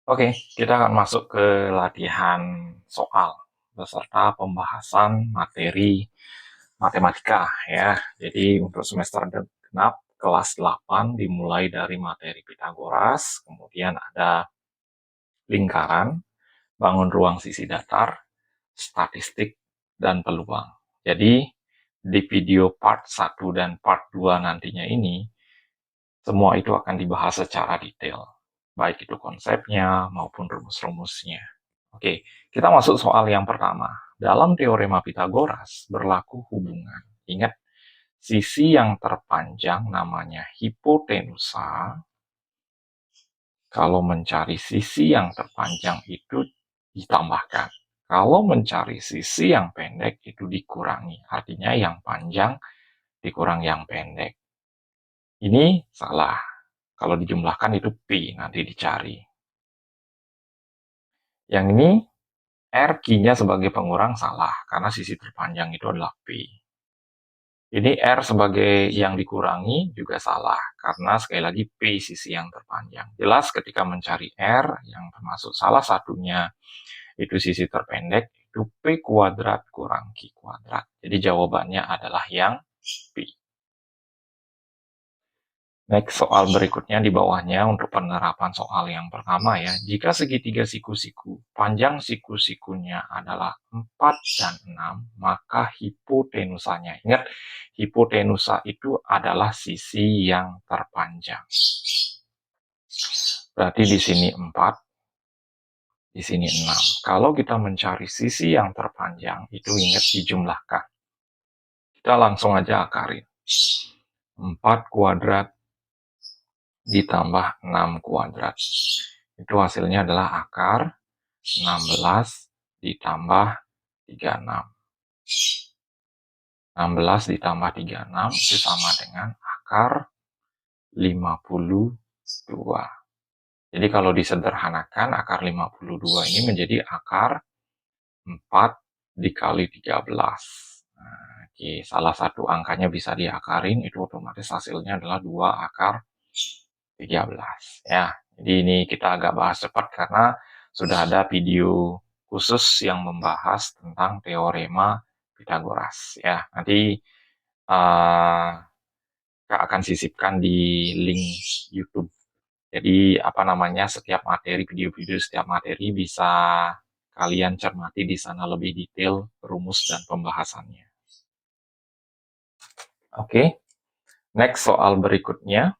Oke, kita akan masuk ke latihan soal beserta pembahasan materi matematika ya. Jadi untuk semester genap kelas 8 dimulai dari materi Pitagoras, kemudian ada lingkaran, bangun ruang sisi datar, statistik, dan peluang. Jadi di video part 1 dan part 2 nantinya ini, semua itu akan dibahas secara detail, baik itu konsepnya maupun rumus-rumusnya. Oke, kita masuk soal yang pertama. Dalam teorema Pitagoras berlaku hubungan. Ingat, sisi yang terpanjang namanya hipotenusa. Kalau mencari sisi yang terpanjang itu ditambahkan. Kalau mencari sisi yang pendek itu dikurangi. Artinya yang panjang dikurang yang pendek. Ini salah. Kalau dijumlahkan itu Pi, nanti dicari. Yang ini R Q-nya sebagai pengurang salah, karena sisi terpanjang itu adalah P. Ini R sebagai yang dikurangi juga salah, karena sekali lagi P sisi yang terpanjang. Jelas ketika mencari R, yang termasuk salah satunya itu sisi terpendek, itu P kuadrat kurang Q kuadrat. Jadi jawabannya adalah yang P. Next, soal berikutnya di bawahnya untuk penerapan soal yang pertama ya. Jika segitiga siku-siku, panjang siku-sikunya adalah 4 dan 6, maka hipotenusanya. Ingat, hipotenusa itu adalah sisi yang terpanjang. Berarti di sini 4, di sini 6. Kalau kita mencari sisi yang terpanjang, itu ingat dijumlahkan. Kita langsung aja akarin. 4 kuadrat ditambah 6 kuadrat. Itu hasilnya adalah akar 16 ditambah 36. 16 ditambah 36 itu sama dengan akar 52. Jadi kalau disederhanakan, akar 52 ini menjadi akar 4 dikali 13. Nah, oke, salah satu angkanya bisa diakarin, itu otomatis hasilnya adalah 2 akar 13. Ya, jadi ini kita agak bahas cepat karena sudah ada video khusus yang membahas tentang teorema Pitagoras. Ya, nanti Kak akan sisipkan di link YouTube. Jadi apa namanya, setiap materi, video-video setiap materi bisa kalian cermati di sana lebih detail rumus dan pembahasannya. Oke, next soal berikutnya.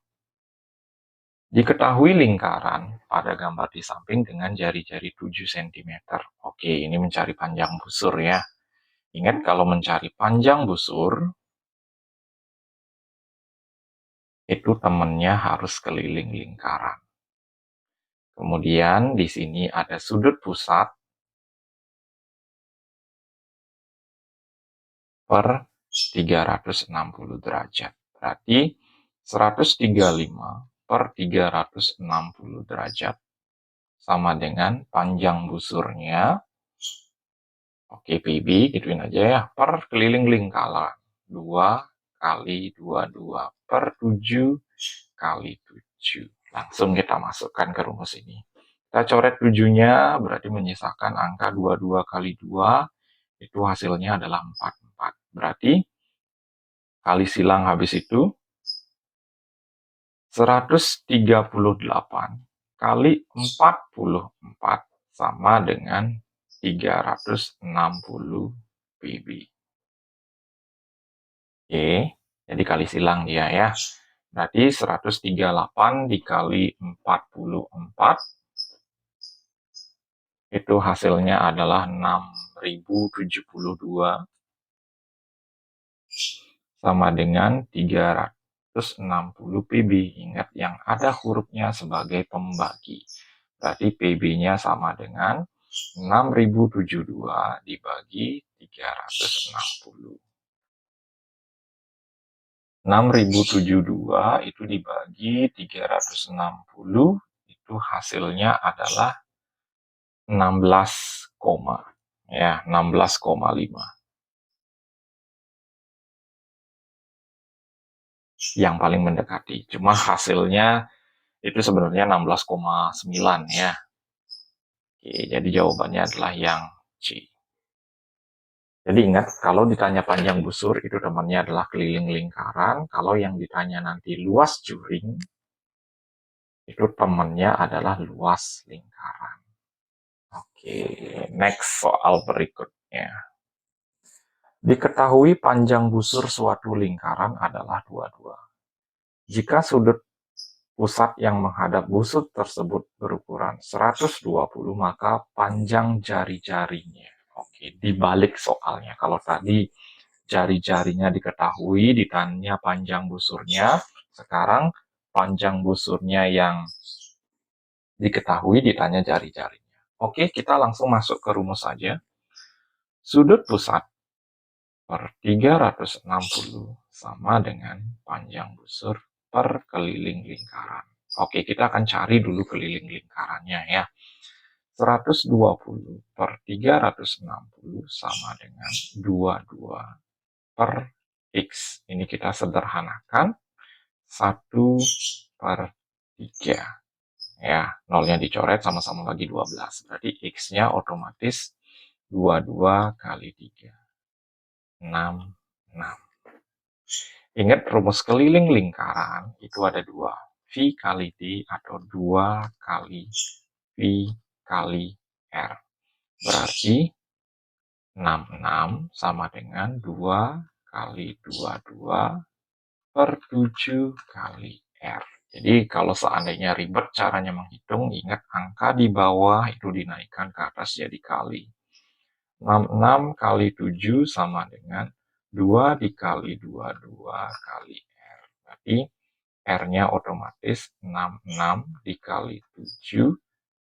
Diketahui lingkaran pada gambar di samping dengan jari-jari 7 cm. Oke, ini mencari panjang busur ya. Ingat kalau mencari panjang busur, itu temennya harus keliling lingkaran. Kemudian di sini ada sudut pusat per 360 derajat. Berarti 135 per 360 derajat sama dengan panjang busurnya. Oke, PB gituin aja ya, per keliling lingkaran. 2 kali 22 per 7 kali 7. Langsung kita masukkan ke rumus ini. Kita coret 7-nya, berarti menyisakan angka 22 kali 2, itu hasilnya adalah 44. Berarti kali silang habis itu 138 kali 44 sama dengan 360 PB. Oke, jadi kali silang dia ya. Berarti 138 dikali 44 itu hasilnya adalah 6072 sama dengan 360 PB. Ingat yang ada hurufnya sebagai pembagi. Berarti PB-nya sama dengan 6072 dibagi 360. 6072 itu dibagi 360 itu hasilnya adalah 16, ya 16,5. Yang paling mendekati. Cuma hasilnya itu sebenarnya 16,9 ya. Oke, jadi jawabannya adalah yang C. Jadi ingat, kalau ditanya panjang busur, itu temannya adalah keliling lingkaran. Kalau yang ditanya nanti luas juring, itu temannya adalah luas lingkaran. Oke, next soal berikutnya. Diketahui panjang busur suatu lingkaran adalah 22. Jika sudut pusat yang menghadap busur tersebut berukuran 120, maka panjang jari-jarinya. Oke, dibalik soalnya. Kalau tadi jari-jarinya diketahui, ditanya panjang busurnya. Sekarang panjang busurnya yang diketahui, ditanya jari-jarinya. Oke, kita langsung masuk ke rumus saja. Sudut pusat per 360 sama dengan panjang busur per keliling lingkaran. Oke, kita akan cari dulu keliling lingkarannya ya. 120 per 360 sama dengan 22 per X. Ini kita sederhanakan. 1 per 3. Ya, nolnya dicoret, sama-sama bagi 12. Berarti X-nya otomatis 22 kali 3. 6. Ingat rumus keliling lingkaran itu ada dua. V kali D atau 2 kali V kali R. Berarti 66 sama dengan 2 kali 22 per 7 kali R. Jadi kalau seandainya ribet caranya menghitung, ingat angka di bawah itu dinaikkan ke atas jadi kali. 66 kali 7 sama dengan 2 dikali 22 kali R. Berarti R-nya otomatis 66 dikali 7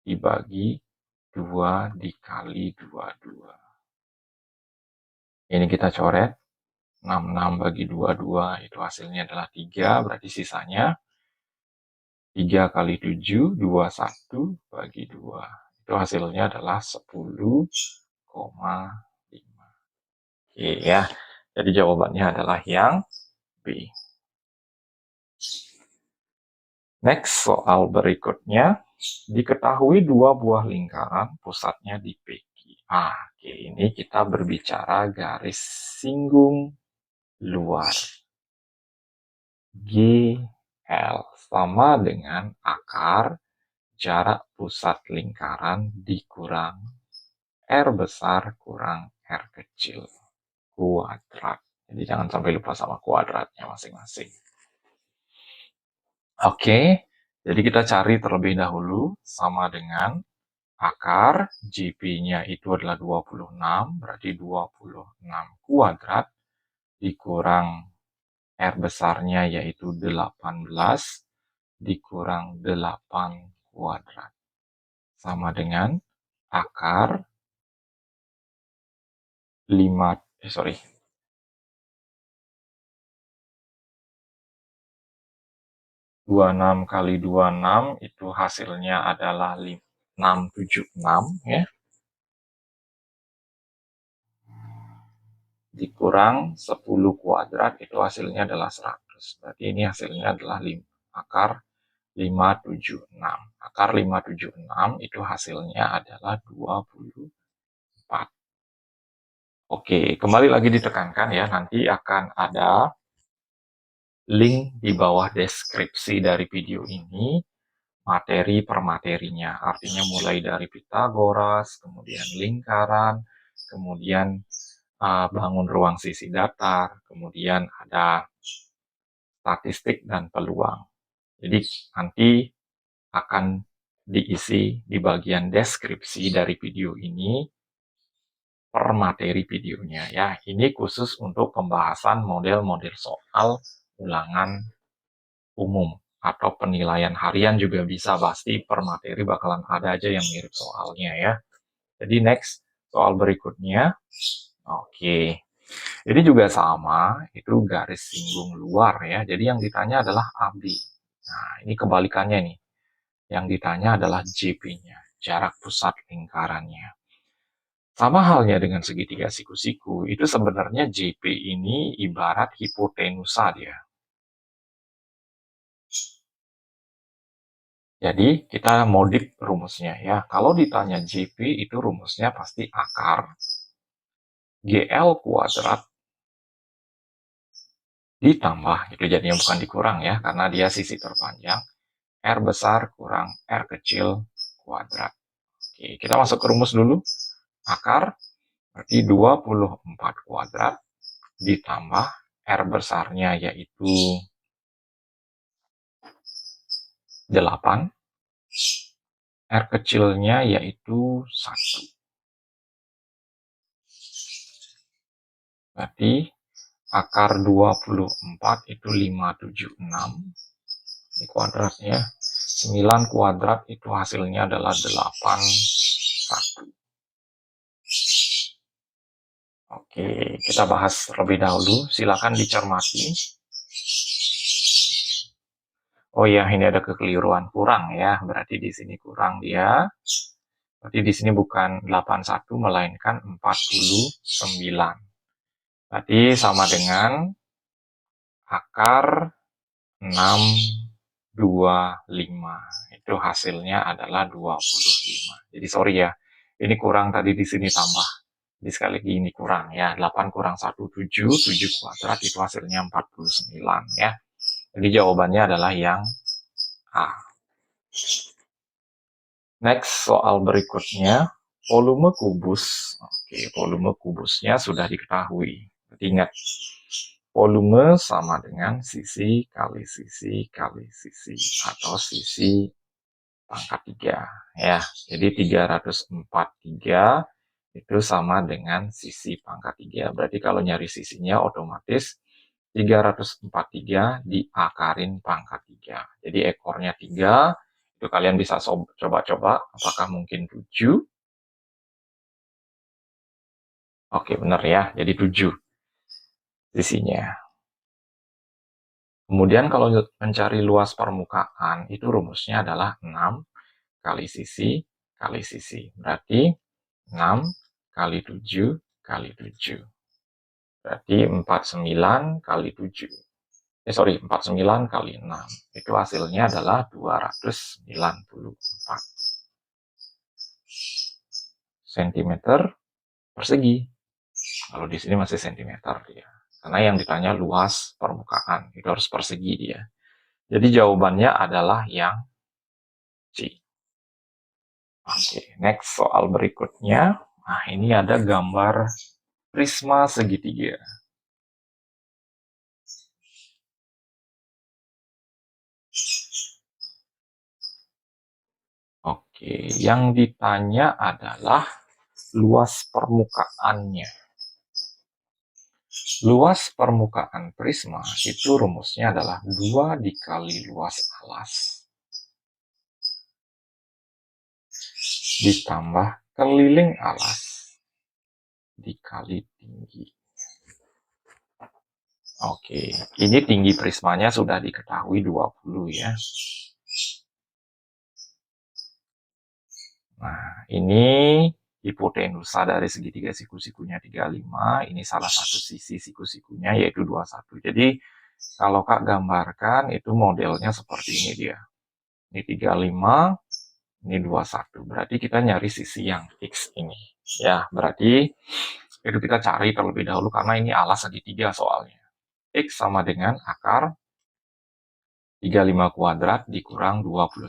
dibagi 2 dikali 22. Ini kita coret. 66 bagi 22 itu hasilnya adalah 3. Berarti sisanya 3 kali 7, 21 bagi 2. Itu hasilnya adalah 10,5. Oke ya. Jadi jawabannya adalah yang B. Next, soal berikutnya. Diketahui dua buah lingkaran pusatnya di PQ. Oke, ini kita berbicara garis singgung luar. GL sama dengan akar jarak pusat lingkaran dikurang R besar kurang R kecil kuadrat. Jadi jangan sampai lupa sama kuadratnya masing-masing. Oke, jadi kita cari terlebih dahulu sama dengan akar JP-nya itu adalah 26, berarti 26 kuadrat dikurang R besarnya yaitu 18 dikurang 8 kuadrat. Sama dengan akar 26 kali 26 itu hasilnya adalah 676 ya. Dikurang 10 kuadrat itu hasilnya adalah 100. Berarti ini hasilnya adalah akar 576. Akar 576 itu hasilnya adalah 24. Oke, kembali lagi ditekankan ya, nanti akan ada link di bawah deskripsi dari video ini, materi per materinya. Artinya mulai dari Pitagoras, kemudian lingkaran, kemudian bangun ruang sisi datar, kemudian ada statistik dan peluang. Jadi nanti akan diisi di bagian deskripsi dari video ini per materi videonya ya. Ini khusus untuk pembahasan model-model soal ulangan umum atau penilaian harian juga bisa, pasti per materi bakalan ada aja yang mirip soalnya ya. Jadi next soal berikutnya. Oke. Ini juga sama, itu garis singgung luar ya. Jadi yang ditanya adalah AB. Nah, ini kebalikannya nih. Yang ditanya adalah JP-nya, jarak pusat lingkarannya. Sama halnya dengan segitiga siku-siku, itu sebenarnya JP ini ibarat hipotenusa dia. Jadi kita modif rumusnya ya. Kalau ditanya JP itu rumusnya pasti akar GL kuadrat ditambah, itu jadinya bukan dikurang ya, karena dia sisi terpanjang, R besar kurang R kecil kuadrat. Oke, kita masuk ke rumus dulu. Akar berarti 24 kuadrat ditambah R besarnya yaitu 8, R kecilnya yaitu 1. Berarti akar 24 itu 576. Ini kuadratnya. 9 kuadrat itu hasilnya adalah 81. Oke, kita bahas terlebih dahulu. Silakan dicermati. Oh iya, ini ada kekeliruan kurang ya. Berarti di sini kurang dia. Berarti di sini bukan 81 melainkan 49. Berarti sama dengan akar 625. Itu hasilnya adalah 25. Jadi sorry ya. Ini kurang tadi di sini tambah. Jadi sekali lagi ini kurang ya. 8 kurang 1, 7. 7 kuadrat itu hasilnya 49 ya. Jadi jawabannya adalah yang A. Next, soal berikutnya. Volume kubus. Oke, volume kubusnya sudah diketahui. Ingat, volume sama dengan sisi kali sisi kali sisi. Atau sisi pangkat 3. Ya, jadi 343 itu sama dengan sisi pangkat 3. Berarti kalau nyari sisinya otomatis 343 diakarin pangkat 3. Jadi ekornya 3, itu kalian bisa coba-coba apakah mungkin 7. Oke, benar ya. Jadi 7 sisinya. Kemudian kalau mencari luas permukaan, itu rumusnya adalah 6 kali sisi kali sisi. Berarti 6 kali 7 kali 7. Berarti 49 kali 7. 49 kali 6. Itu hasilnya adalah 294 cm persegi. Kalau di sini masih cm dia. Karena yang ditanya luas permukaan. Itu harus persegi dia. Jadi jawabannya adalah yang C. Oke, next soal berikutnya. Nah, ini ada gambar prisma segitiga. Oke, yang ditanya adalah luas permukaannya. Luas permukaan prisma itu rumusnya adalah 2 dikali luas alas ditambah keliling alas dikali tinggi. Oke, ini tinggi prismanya sudah diketahui 20 ya. Nah, ini hipotenusa dari segitiga siku-sikunya 35. Ini salah satu sisi siku-sikunya yaitu 21. Jadi, kalau Kak gambarkan itu modelnya seperti ini dia. Ini 35, ini 21. Berarti kita nyari sisi yang X ini. Ya, berarti itu kita cari terlebih dahulu karena ini alas segitiga soalnya. X sama dengan akar 35 kuadrat dikurang 21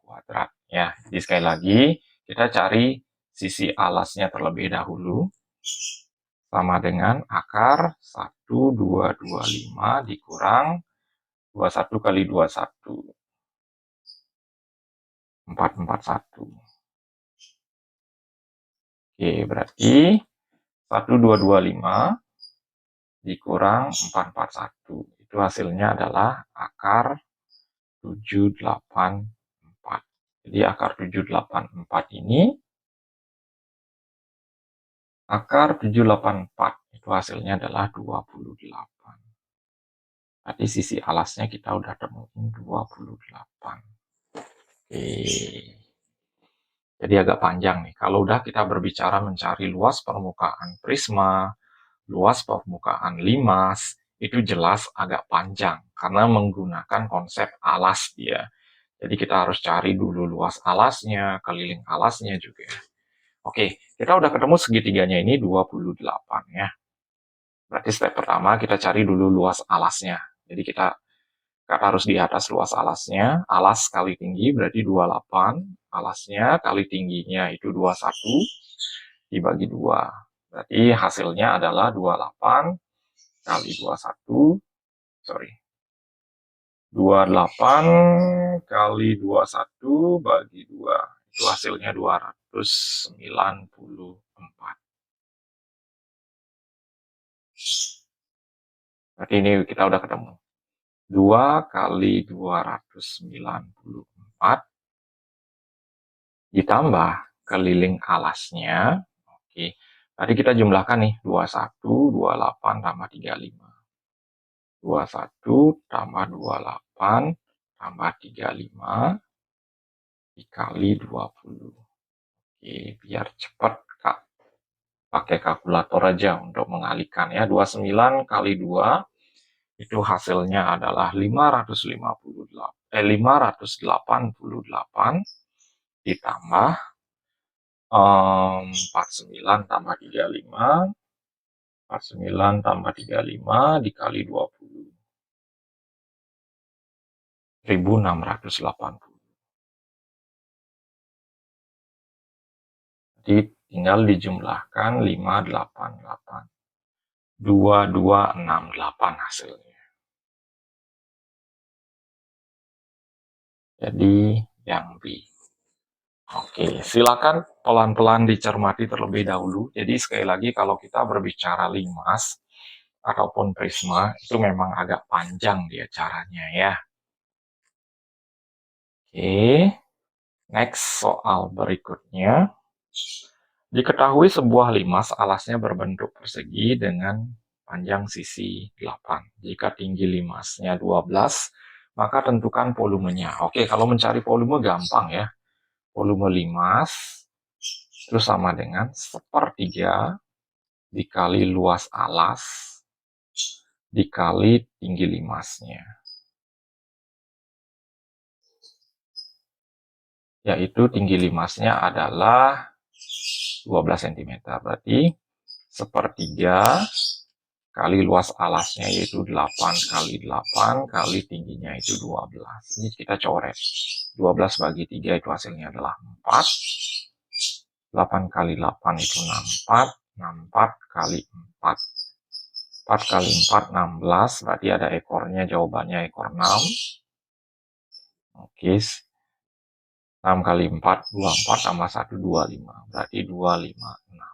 kuadrat. Ya, jadi sekali lagi kita cari sisi alasnya terlebih dahulu. Sama dengan akar 1225 dikurang 21 kali 21. 441. Oke, berarti 1225 dikurang 441. Itu hasilnya adalah akar 784. Jadi akar 784 ini, akar 784 itu hasilnya adalah 28. Tadi sisi alasnya kita udah temuin 28. Oke. Jadi agak panjang nih. Kalau udah kita berbicara mencari luas permukaan prisma, luas permukaan limas, itu jelas agak panjang karena menggunakan konsep alas dia. Jadi kita harus cari dulu luas alasnya, keliling alasnya juga. Oke, kita udah ketemu segitiganya ini 28 ya. Berarti step pertama kita cari dulu luas alasnya. Jadi kita harus di atas luas alasnya. Alas kali tinggi berarti 28. Alasnya kali tingginya itu 21 dibagi 2. Berarti hasilnya adalah 28 kali 21. Sorry. 28 kali 21 bagi 2. Itu hasilnya 294. Berarti ini kita udah ketemu. 2 kali 294 ditambah keliling alasnya. Oke. Tadi kita jumlahkan nih. 21, 28 tambah 35. 21 tambah 28 tambah 35 dikali 20. Oke, biar cepat Kak. Pakai kalkulator aja untuk mengalihkan ya. 29 kali 2 itu hasilnya adalah 588 ditambah 49 tambah 35. 49 tambah 35 dikali 20. 1680. Jadi tinggal dijumlahkan 588. 2268 hasilnya. Jadi yang B. Oke, silakan pelan-pelan dicermati terlebih dahulu. Jadi sekali lagi kalau kita berbicara limas ataupun prisma itu memang agak panjang dia caranya ya. Oke, next soal berikutnya. Diketahui sebuah limas alasnya berbentuk persegi dengan panjang sisi 8. Jika tinggi limasnya 12, maka tentukan volumenya. Oke, kalau mencari volume gampang ya. Volume limas itu sama dengan 1/3 dikali luas alas dikali tinggi limasnya. Yaitu tinggi limasnya adalah 12 cm. Berarti 1/3 kali luas alasnya yaitu 8 kali 8 kali tingginya itu 12. Ini kita coret. 12 bagi 3 itu hasilnya adalah 4. 8 kali 8 itu 64. 64 kali 4. 4 kali 4, 16. Berarti ada ekornya, jawabannya ekor 6. Oke. 6 kali 4, 24 tambah 1, 25. Berarti 256.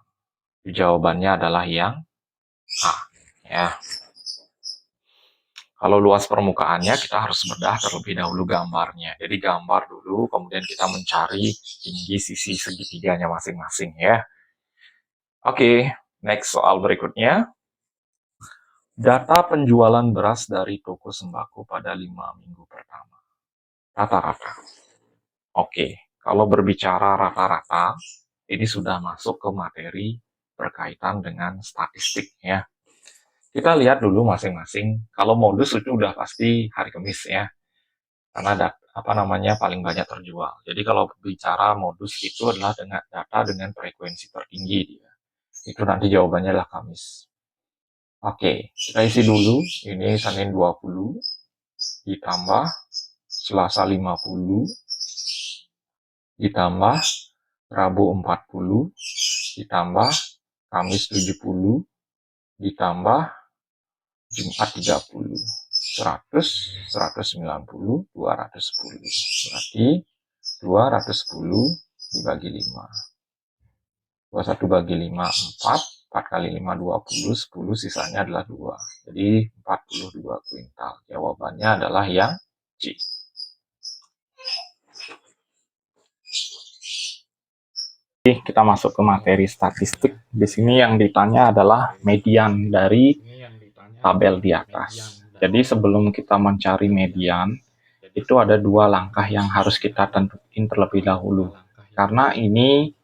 Jawabannya adalah yang A. Ya. Kalau luas permukaannya kita harus bedah terlebih dahulu gambarnya. Jadi gambar dulu, kemudian kita mencari tinggi sisi segitiganya masing-masing ya. Oke, next soal berikutnya. Data penjualan beras dari toko sembako pada 5 minggu pertama. Rata-rata. Oke, kalau berbicara rata-rata, ini sudah masuk ke materi berkaitan dengan statistik ya. Kita lihat dulu masing-masing. Kalau modus itu udah pasti hari Kamis ya. Karena paling banyak terjual. Jadi kalau bicara modus itu adalah dengan data dengan frekuensi tertinggi dia. Itu nanti jawabannya adalah Kamis. Oke, kita isi dulu. Ini Senin 20 ditambah Selasa 50 ditambah Rabu 40 ditambah Kamis 70 ditambah Jumat 30. 100, 190, 210. Berarti 210 dibagi 5. 21 bagi 5, 4. 4 kali 5, 20. 10 sisanya adalah 2. Jadi 42 kuintal. Jawabannya adalah yang C. Kita masuk ke materi statistik. Di sini yang ditanya adalah median dari tabel di atas. Jadi sebelum kita mencari median, itu ada 2 langkah yang harus kita tentuin terlebih dahulu. Karena ini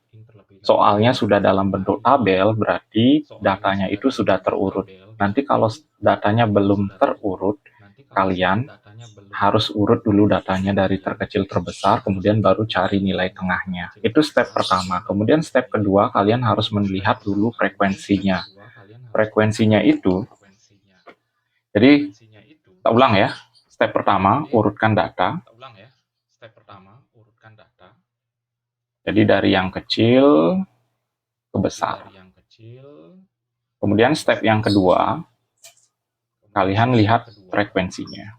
soalnya sudah dalam bentuk tabel, berarti datanya itu sudah terurut. Nanti kalau datanya belum terurut, kalian harus urut dulu datanya dari terkecil terbesar, kemudian baru cari nilai tengahnya. Itu step pertama. Kemudian step kedua, kalian harus melihat dulu frekuensinya. Frekuensinya itu, jadi kita ulang ya. Step pertama, urutkan data. Jadi dari yang kecil ke besar. Kemudian step yang kedua, kalian lihat frekuensinya.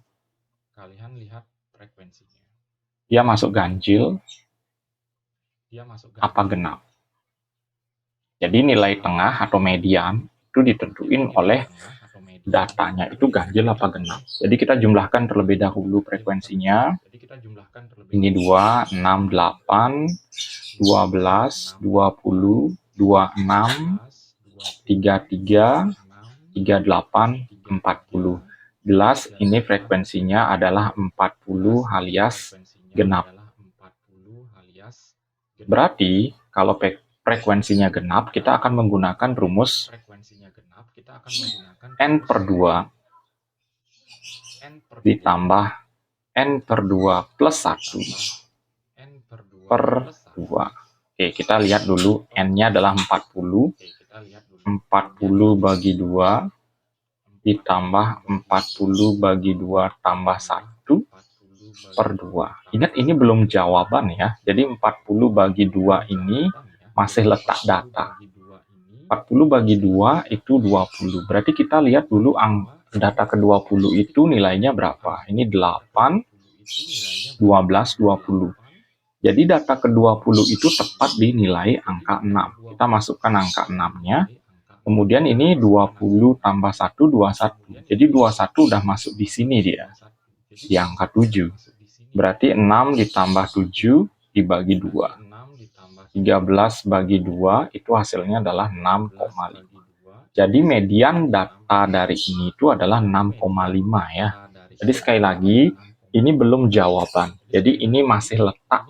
Dia masuk ganjil, apa genap. Jadi nilai tengah atau median itu ditentuin oleh datanya itu ganjil apa genap. Jadi kita jumlahkan terlebih dahulu frekuensinya. Ini 2, 6, 8, 12, 20, 26, 33, 38, 40. Jelas ini frekuensinya adalah 40 alias genap. Berarti kalau frekuensinya genap, kita akan menggunakan rumus N per 2 ditambah N per 2 plus 1 per 2. Oke, kita lihat dulu N-nya adalah 40. 40 bagi 2 ditambah 40 bagi 2 tambah 1 per 2. Ingat ini belum jawaban ya. Jadi 40 bagi 2 ini masih letak data. 40 bagi 2 itu 20. Berarti kita lihat dulu data ke-20 itu nilainya berapa? Ini 8, 12, 20. Jadi data ke-20 itu tepat di nilai angka 6. Kita masukkan angka 6-nya. Kemudian ini 20 tambah 1, 21. Jadi 21 udah masuk di sini dia. Di angka 7. Berarti 6 ditambah 7 dibagi 2. 13 bagi 2 itu hasilnya adalah 6,5. Jadi median data dari ini itu adalah 6,5 ya. Jadi sekali lagi, ini belum jawaban. Jadi ini masih letak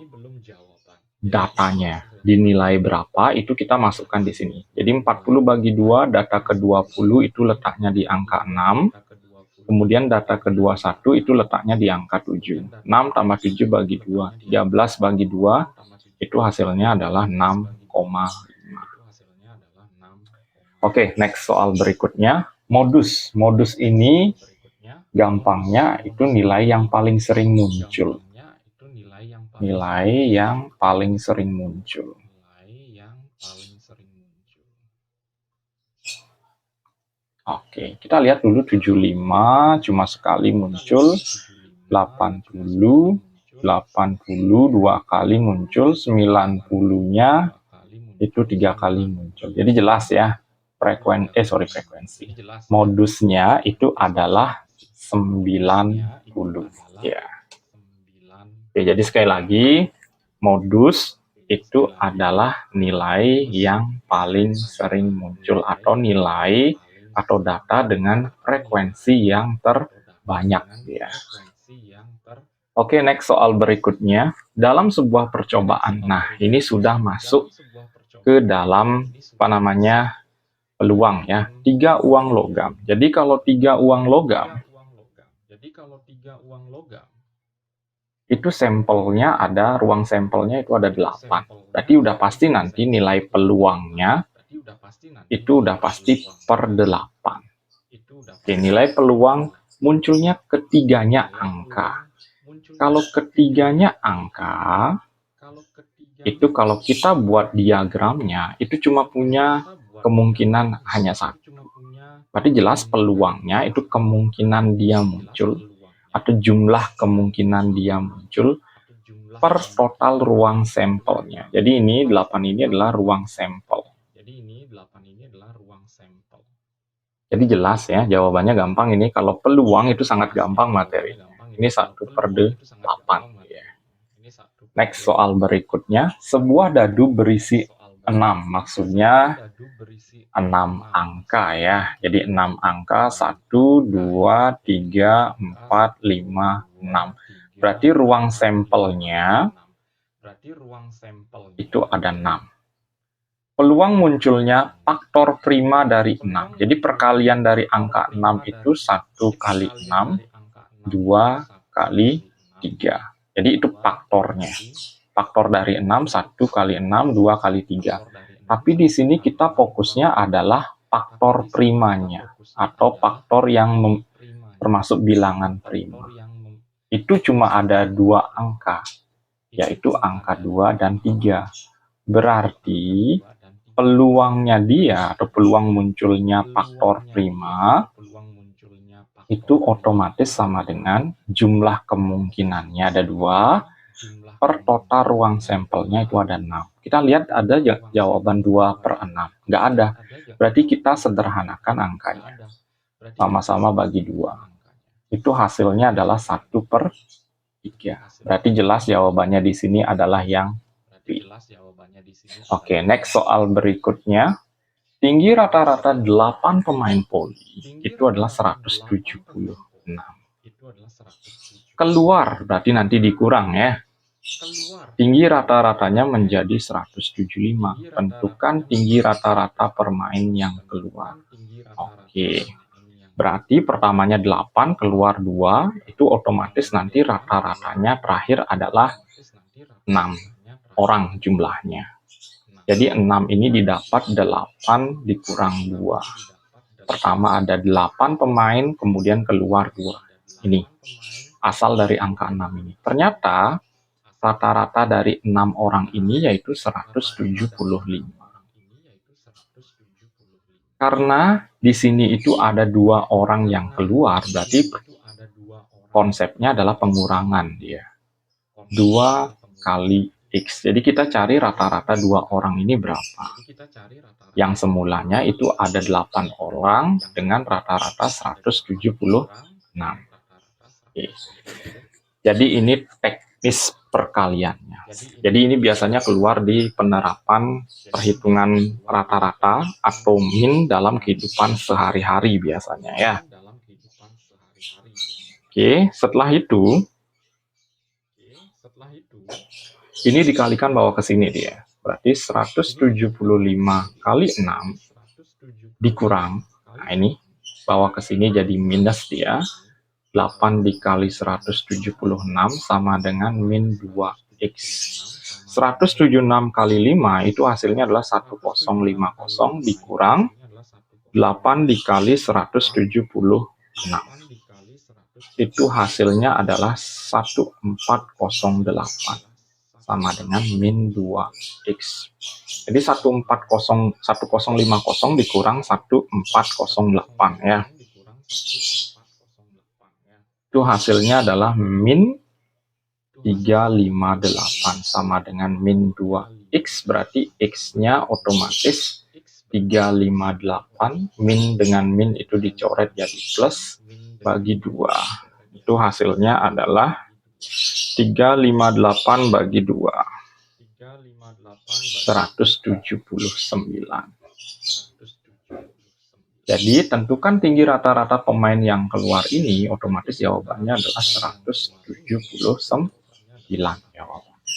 datanya. Dinilai berapa, itu kita masukkan di sini. Jadi 40 bagi 2, data ke-20 itu letaknya di angka 6. Kemudian data ke-21 itu letaknya di angka 7. 6 tambah 7 bagi 2. 13 bagi 2 itu hasilnya adalah 6,5. Oke, next soal berikutnya. Modus. Modus ini gampangnya itu nilai yang paling sering muncul. Nilai yang paling sering muncul. Oke, kita lihat dulu 75 cuma sekali muncul, 80, 80 dua kali muncul, 90-nya itu 3 kali muncul. Jadi jelas ya, frekuensi. Modusnya itu adalah 90 ya. Oke, jadi sekali lagi, modus itu adalah nilai yang paling sering muncul atau nilai atau data dengan frekuensi yang terbanyak ya. Oke, next soal berikutnya. Dalam sebuah percobaan, nah ini sudah masuk ke dalam peluang ya. 3 uang logam. Jadi kalau 3 uang logam itu sampelnya ada, ruang sampelnya itu ada 8. Berarti udah pasti nanti nilai peluangnya itu udah pasti per 8. Oke, nilai peluang munculnya ketiganya angka. Kalau ketiganya angka, itu kalau kita buat diagramnya, itu cuma punya kemungkinan hanya 1. Berarti jelas peluangnya itu kemungkinan dia muncul, atau jumlah kemungkinan dia muncul per total ruang sampelnya. Jadi ini 8 ini adalah ruang sampel. Jadi jelas ya, jawabannya gampang ini. Kalau peluang itu sangat gampang materi. Ini 1/8. Ya. Next soal berikutnya. Sebuah dadu berisi 6. Maksudnya 6 angka ya. Jadi 6 angka 1, 2, 3, 4, 5, 6. Berarti ruang sampelnya itu ada 6. Peluang munculnya faktor prima dari 6. Jadi perkalian dari angka 6 itu 1 kali 6, 2 kali 3. Jadi itu faktornya. Faktor dari 6, 1 kali 6, 2 kali 3. Tapi di sini kita fokusnya adalah faktor primanya, atau faktor yang termasuk bilangan prima. Itu cuma ada 2 angka, yaitu angka 2 dan 3. Berarti peluangnya dia, atau peluang munculnya faktor prima, itu otomatis sama dengan jumlah kemungkinannya ada 2, per total ruang sampelnya itu ada 6. Kita lihat ada jawaban 2/6. Nggak ada. Berarti kita sederhanakan angkanya. Sama-sama bagi 2. Itu hasilnya adalah 1/3. Berarti jelas jawabannya di sini adalah yang B. Oke, next soal berikutnya. Tinggi rata-rata 8 pemain voli itu adalah 176. Keluar, berarti nanti dikurang ya. Tinggi rata-ratanya menjadi 175. Tentukan tinggi rata-rata permain yang keluar. Oke. Berarti pertamanya 8, keluar 2, itu otomatis nanti rata-ratanya terakhir adalah 6 orang jumlahnya. Jadi 6 ini didapat 8 dikurang 2. Pertama ada 8 pemain, kemudian keluar 2. Ini asal dari angka 6 ini. Ternyata rata-rata dari 6 orang ini yaitu 175. Karena di sini itu ada 2 orang yang keluar, berarti konsepnya adalah pengurangan dia. 2 kali X. Jadi kita cari rata-rata 2 orang ini berapa. Yang semulanya itu ada 8 orang dengan rata-rata 176. Oke. Jadi ini teknis perkaliannya. Jadi ini biasanya keluar di penerapan perhitungan rata-rata atau min dalam kehidupan sehari-hari biasanya ya. Oke, setelah itu ini dikalikan bawa ke sini dia. Berarti 175 kali 6 dikurang. Nah ini bawa ke sini jadi minus dia. 8 dikali 176 sama dengan min 2x. 176 kali 5 itu hasilnya adalah 1050 dikurang 8 dikali 176. Itu hasilnya adalah 1408 sama dengan min 2x. Jadi 1050 dikurang 1408 ya. Itu hasilnya adalah min 358 sama dengan min 2x, berarti x-nya otomatis 358, min dengan min itu dicoret jadi plus, bagi 2. Itu hasilnya adalah 358 bagi 2. 179. Jadi tentukan tinggi rata-rata pemain yang keluar ini, otomatis jawabannya adalah 179 jawabannya.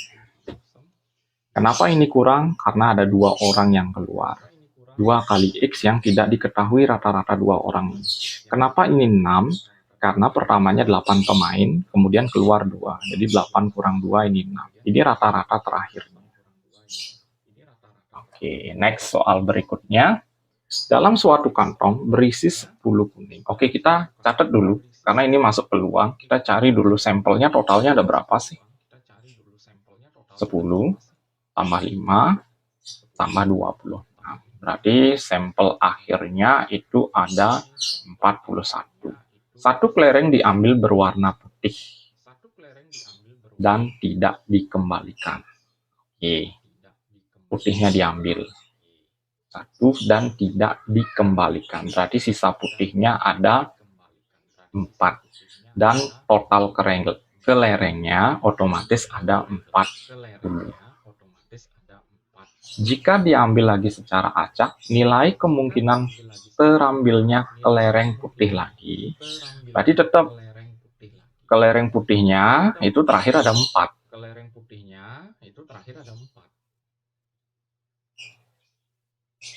Kenapa ini kurang? Karena ada 2 orang yang keluar. 2 kali X yang tidak diketahui rata-rata 2 orang ini. Kenapa ini 6? Karena pertamanya 8 pemain, kemudian keluar 2. Jadi 8 kurang 2 ini 6. Ini rata-rata terakhirnya. Oke, next soal berikutnya. Dalam suatu kantong berisi 10 kuning. Oke, kita catat dulu. Karena ini masuk peluang, kita cari dulu sampelnya totalnya ada berapa sih? 10 tambah 5 tambah 20. Nah, berarti sampel akhirnya itu ada 41. Satu kelereng diambil berwarna putih dan tidak dikembalikan. Oke, putihnya diambil. 1 dan tidak dikembalikan. Berarti sisa putihnya ada 4. Dan total kelerengnya otomatis ada 40. Jika diambil lagi secara acak, nilai kemungkinan terambilnya kelereng putih lagi. Berarti tetap kelereng putihnya itu terakhir ada 4.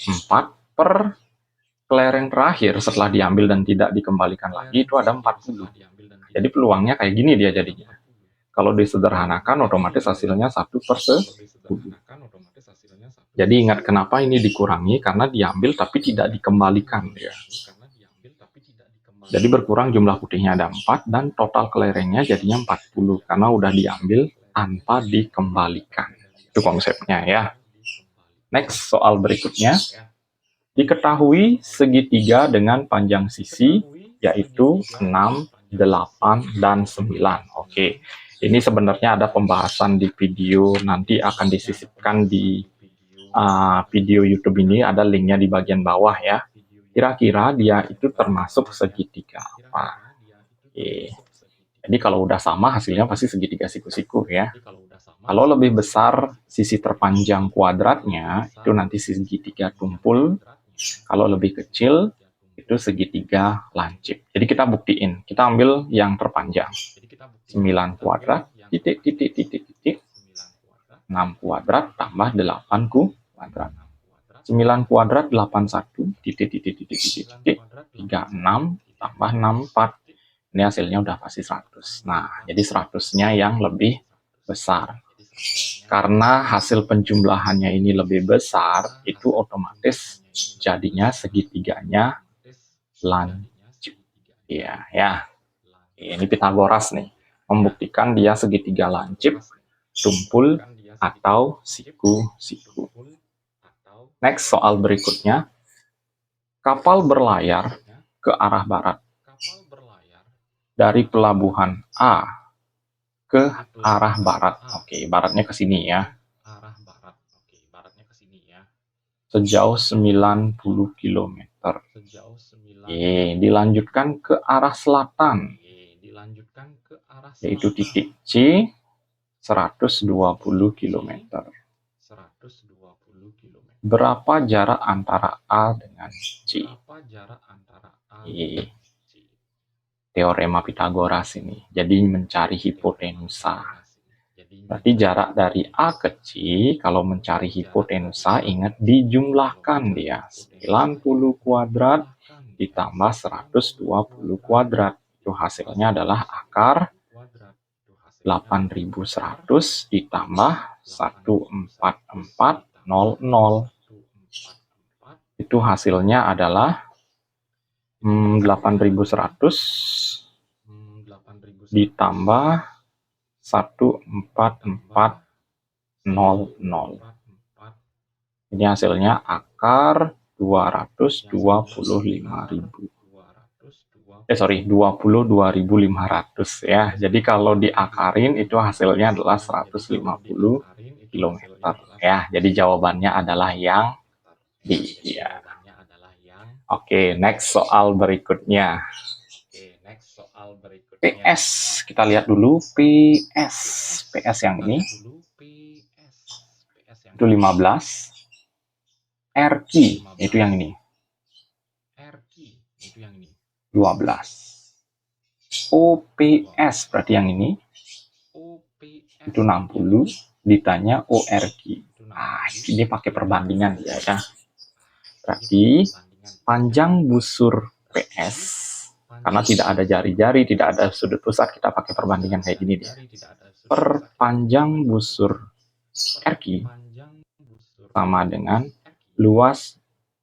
4 per kelereng terakhir setelah diambil dan tidak dikembalikan lagi itu ada 40. Jadi peluangnya kayak gini dia jadinya. Kalau disederhanakan otomatis hasilnya 1/10. Jadi ingat kenapa ini dikurangi, karena diambil tapi tidak dikembalikan ya. Jadi berkurang jumlah putihnya ada 4 dan total kelerengnya jadinya 40 karena udah diambil tanpa dikembalikan. Itu konsepnya ya. Next, soal berikutnya. Diketahui segitiga dengan panjang sisi yaitu 6, 8, dan 9. Oke. Ini sebenarnya ada pembahasan di video, nanti akan disisipkan di video YouTube ini, ada linknya di bagian bawah ya. Kira-kira dia itu termasuk segitiga apa? Oke. Jadi kalau udah sama hasilnya pasti segitiga siku-siku ya. Kalau lebih besar sisi terpanjang kuadratnya itu nanti segitiga tumpul. Kalau lebih kecil itu segitiga lancip. Jadi kita buktiin. Kita ambil yang terpanjang. 9 kuadrat titik titik titik titik 6 kuadrat tambah 8 kuadrat. 9 kuadrat 81 titik titik titik titik titik 36 tambah 64. Ini hasilnya udah pasti 100. Nah, jadi 100-nya yang lebih besar. Karena hasil penjumlahannya ini lebih besar, itu otomatis jadinya segitiganya lancip. Ya, ya. Ini Pitagoras nih. Membuktikan dia segitiga lancip, tumpul, atau siku-siku. Next, soal berikutnya. Kapal berlayar ke arah barat. Dari pelabuhan A ke arah barat. Oke, baratnya ke sini ya. Sejauh 90 km. Dilanjutkan ke arah selatan. Yaitu titik C 120 km. Berapa jarak antara A dengan C? Teorema Pitagoras ini. Jadi mencari hipotenusa. Berarti jarak dari A ke C, kalau mencari hipotenusa, ingat dijumlahkan dia. 90 kuadrat ditambah 120 kuadrat. Itu hasilnya adalah akar 8100 ditambah 14400. Itu hasilnya adalah 8100 ditambah 14400. Ini hasilnya akar 22.500 ya. Jadi kalau diakarin itu hasilnya adalah 150 km ya. Jadi jawabannya adalah yang D ya. Oke, next soal berikutnya. PS, kita lihat dulu PS. PS yang ini itu 15. RQ itu yang ini 12. OPS berarti yang ini itu 60. Ditanya ORQ. Nah, ini pakai perbandingan ya. Berarti panjang busur PS, karena tidak ada jari-jari, tidak ada sudut pusat, kita pakai perbandingan kayak gini dia. Per panjang busur RQ sama dengan luas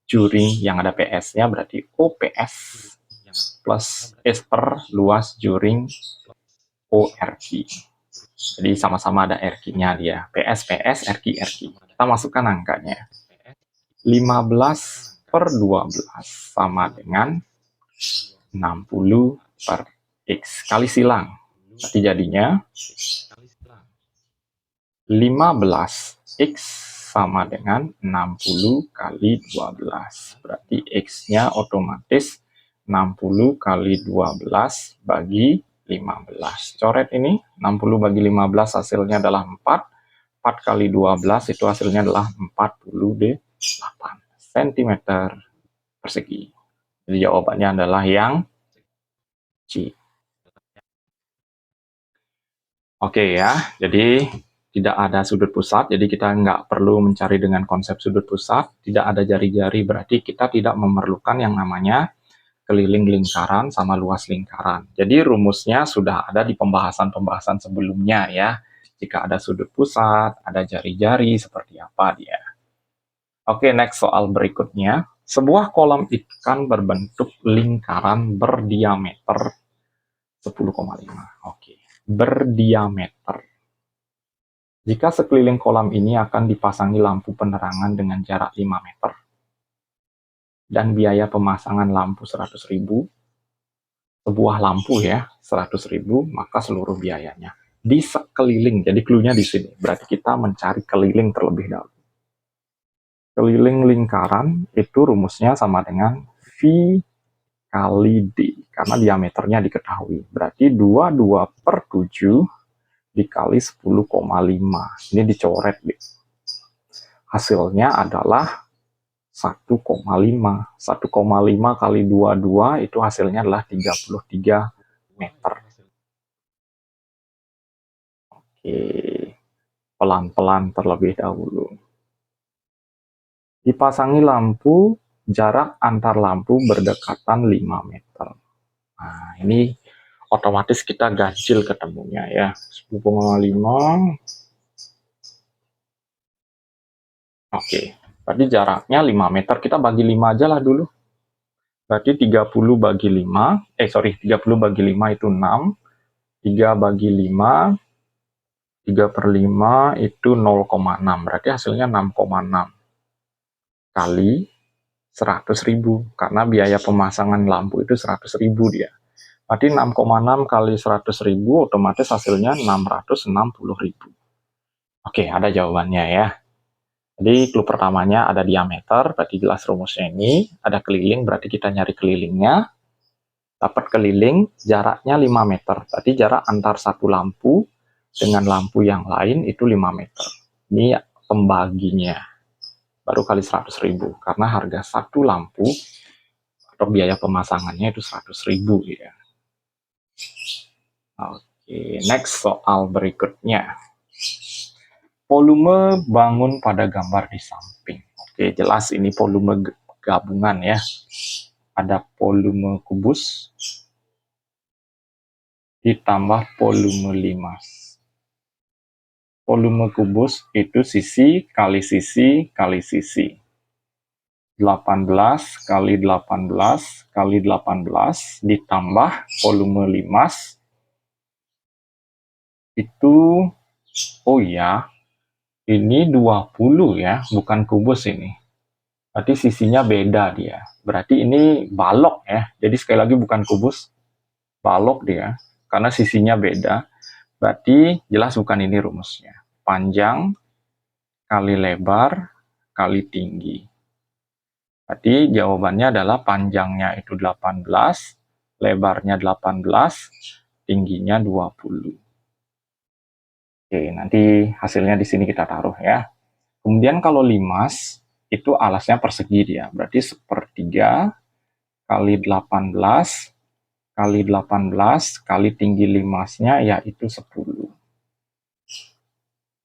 juring yang ada PS-nya, berarti OPS plus S per luas juring ORQ. Jadi sama-sama ada RQ-nya dia. PS, PS, RQ, RQ. Kita masukkan angkanya. 15 per 12 sama dengan 60 per X. Kali silang. Berarti jadinya 15X sama dengan 60 kali 12. Berarti X-nya otomatis 60 kali 12 bagi 15. Coret ini, 60 bagi 15 hasilnya adalah 4. 4 kali 12 itu hasilnya adalah 48 cm persegi. Jadi jawabannya adalah yang C. Oke ya, jadi tidak ada sudut pusat, jadi kita nggak perlu mencari dengan konsep sudut pusat. Tidak ada jari-jari, berarti kita tidak memerlukan yang namanya keliling lingkaran sama luas lingkaran. Jadi rumusnya sudah ada di pembahasan-pembahasan sebelumnya ya. Jika ada sudut pusat, ada jari-jari, seperti apa dia. Oke, next soal berikutnya. Sebuah kolam ikan berbentuk lingkaran berdiameter 10,5. Oke, berdiameter. Jika sekeliling kolam ini akan dipasangi lampu penerangan dengan jarak 5 meter dan biaya pemasangan lampu 100.000, sebuah lampu ya 100.000, maka seluruh biayanya di sekeliling. Jadi clue-nya di sini. Berarti kita mencari keliling terlebih dahulu. Keliling lingkaran itu rumusnya sama dengan V kali D, karena diameternya diketahui. Berarti 22/7 dikali 10,5. Ini dicoret. Hasilnya adalah 1,5. 1,5 kali 22 itu hasilnya adalah 33 meter. Oke, pelan-pelan terlebih dahulu. Dipasangi lampu, jarak antar lampu berdekatan 5 meter. Nah, ini otomatis kita ganjil ketemunya ya. 10,5. Oke, berarti jaraknya 5 meter. Kita bagi 5 aja lah dulu. Berarti 30 bagi 5. 30 bagi 5 itu 6. 3 bagi 5. 3/5 itu 0,6. Berarti hasilnya 6,6 kali 100.000. Karena biaya pemasangan lampu itu 100.000 dia. Berarti 6,6 kali 100.000 otomatis hasilnya 660.000. Oke, ada jawabannya ya. Jadi clue pertamanya ada diameter, berarti jelas rumusnya ini. Ada keliling, berarti kita nyari kelilingnya. Dapat keliling, jaraknya 5 meter. Berarti jarak antar satu lampu dengan lampu yang lain itu 5 meter. Ini pembaginya. Baru kali 100.000. Karena harga satu lampu atau biaya pemasangannya itu 100.000 ya. Oke, next soal berikutnya. Volume bangun pada gambar di samping. Oke, jelas ini volume gabungan ya. Ada volume kubus ditambah volume limas. Volume kubus itu sisi kali sisi kali sisi. 18 kali 18 kali 18 ditambah volume limas itu, oh ya, ini 20 ya, bukan kubus ini. Berarti sisinya beda dia. Berarti ini balok ya. Jadi sekali lagi bukan kubus, balok dia. Karena sisinya beda. Berarti jelas bukan ini rumusnya. Panjang kali lebar kali tinggi. Berarti jawabannya adalah panjangnya itu 18, lebarnya 18, tingginya 20. Oke, nanti hasilnya di sini kita taruh ya. Kemudian kalau limas, itu alasnya persegi dia. Berarti 1/3 kali 18 kali 18 kali tinggi limasnya yaitu 10.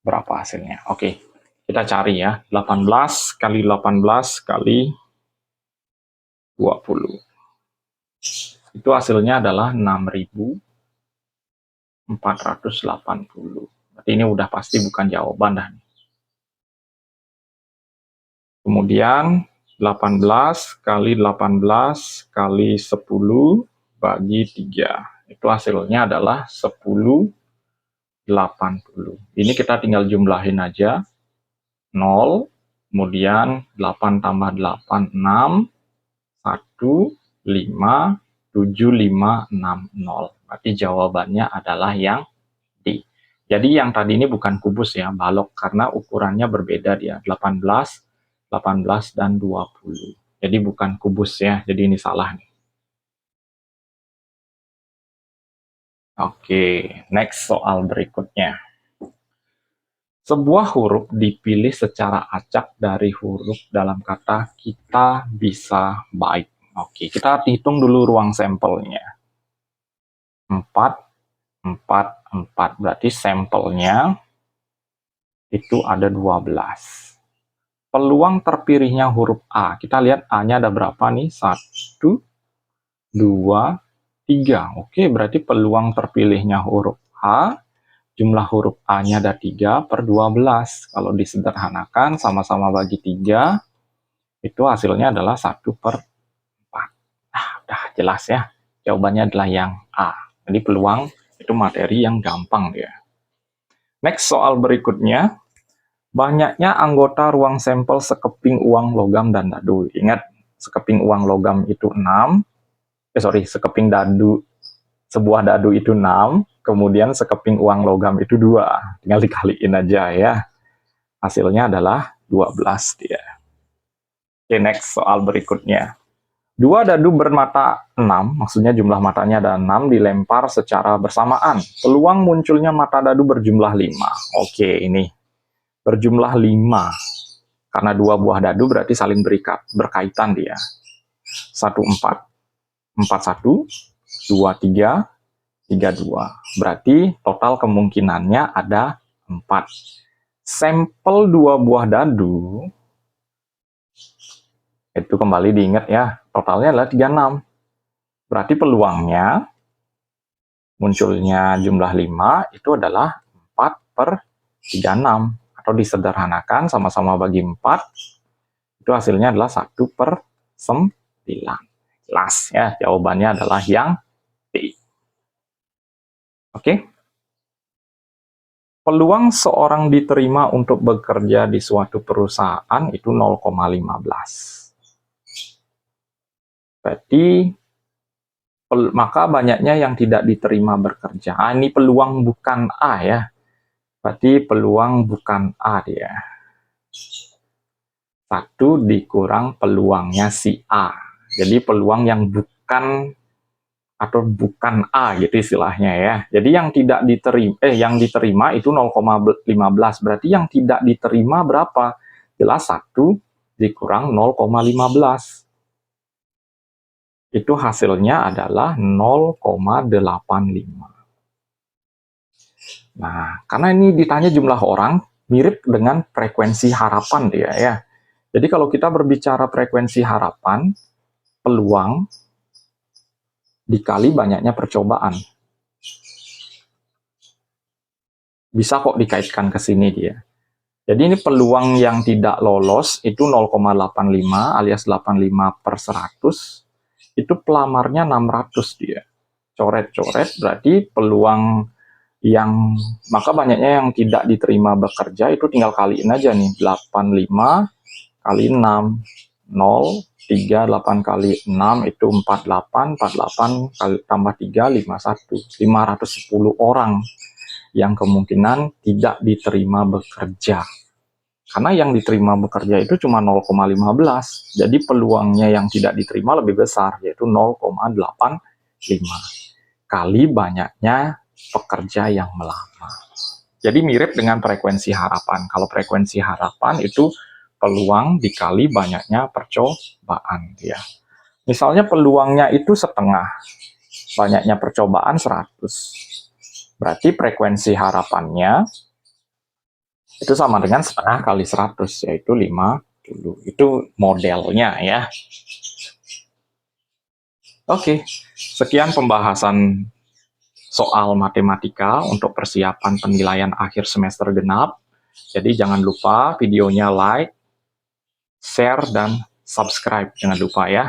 Berapa hasilnya? Oke, kita cari ya. 18 kali 18 kali 20. Itu hasilnya adalah 6.480. Berarti ini udah pasti bukan jawaban dah. Kemudian 18 kali 18 kali 10 bagi 3. Itu hasilnya adalah 10/80. Ini kita tinggal jumlahin aja. 0, kemudian 8 tambah 8, 6, 1, 5, 7, 5, 6, 0. Berarti jawabannya adalah yang D. Jadi yang tadi ini bukan kubus ya, balok, karena ukurannya berbeda dia, 18, 18, dan 20. Jadi bukan kubus ya, jadi ini salah nih. Oke, next soal berikutnya. Sebuah huruf dipilih secara acak dari huruf dalam kata kita bisa baik. Oke, kita hitung dulu ruang sampelnya. 4, 4, 4. Berarti sampelnya itu ada 12. Peluang terpilihnya huruf A, kita lihat A-nya ada berapa nih? 1, 2, 3. Oke, berarti peluang terpilihnya huruf A, jumlah huruf A-nya ada 3 per 12. Kalau disederhanakan, sama-sama bagi 3, itu hasilnya adalah 1 per 4. Nah, udah jelas ya. Jawabannya adalah yang A. Jadi peluang itu materi yang gampang ya. Next, soal berikutnya. Banyaknya anggota ruang sampel sekeping uang logam dan dadu. Ingat, sekeping uang logam itu 6. Sekeping dadu, sebuah dadu itu 6. Kemudian sekeping uang logam itu 2. Tinggal dikaliin aja ya. Hasilnya adalah 12 dia. Oke, next soal berikutnya. 2 dadu bermata 6, maksudnya jumlah matanya ada 6, dilempar secara bersamaan. Peluang munculnya mata dadu berjumlah 5. Oke, ini berjumlah 5. Karena 2 buah dadu berarti saling berkaitan dia. 1, 4. 4, 1. 2, 3. 3, 2. Berarti total kemungkinannya ada 4. Sampel 2 buah dadu, itu kembali diingat ya, totalnya adalah 36. Berarti peluangnya munculnya jumlah 5 itu adalah 4 per 36. Atau disederhanakan, sama-sama bagi 4, itu hasilnya adalah 1 per 9. Jelas ya, jawabannya adalah yang D. Oke. Peluang seorang diterima untuk bekerja di suatu perusahaan itu 0,15. Berarti maka banyaknya yang tidak diterima bekerja. Ini peluang bukan A ya. Berarti peluang bukan A dia. 1 dikurang peluangnya si A. Jadi peluang yang bukan atau bukan A gitu istilahnya ya. Jadi yang tidak diterima yang diterima itu 0,15. Berarti yang tidak diterima berapa? Jelas 1 dikurang 0,15. Itu hasilnya adalah 0,85. Nah, karena ini ditanya jumlah orang, mirip dengan frekuensi harapan dia ya. Jadi kalau kita berbicara frekuensi harapan, peluang dikali banyaknya percobaan. Bisa kok dikaitkan ke sini dia. Jadi ini peluang yang tidak lolos itu 0,85 alias 85 per 100. Itu pelamarnya 600 dia. Coret-coret berarti peluang yang, maka banyaknya yang tidak diterima bekerja itu tinggal kaliin aja nih. 85 kali 6. 0, 3, 8 kali 6 itu 48, 48 kali tambah 3, 51. 510 orang yang kemungkinan tidak diterima bekerja. Karena yang diterima bekerja itu cuma 0,15. Jadi peluangnya yang tidak diterima lebih besar, yaitu 0,85 kali banyaknya pekerja yang melamar. Jadi mirip dengan frekuensi harapan. Kalau frekuensi harapan itu peluang dikali banyaknya percobaan ya. Misalnya peluangnya itu setengah, banyaknya percobaan 100. Berarti frekuensi harapannya itu sama dengan setengah kali 100, yaitu 50. Itu modelnya ya. Oke, sekian pembahasan soal matematika untuk persiapan penilaian akhir semester genap. Jadi jangan lupa videonya like, share, dan subscribe. Jangan lupa ya.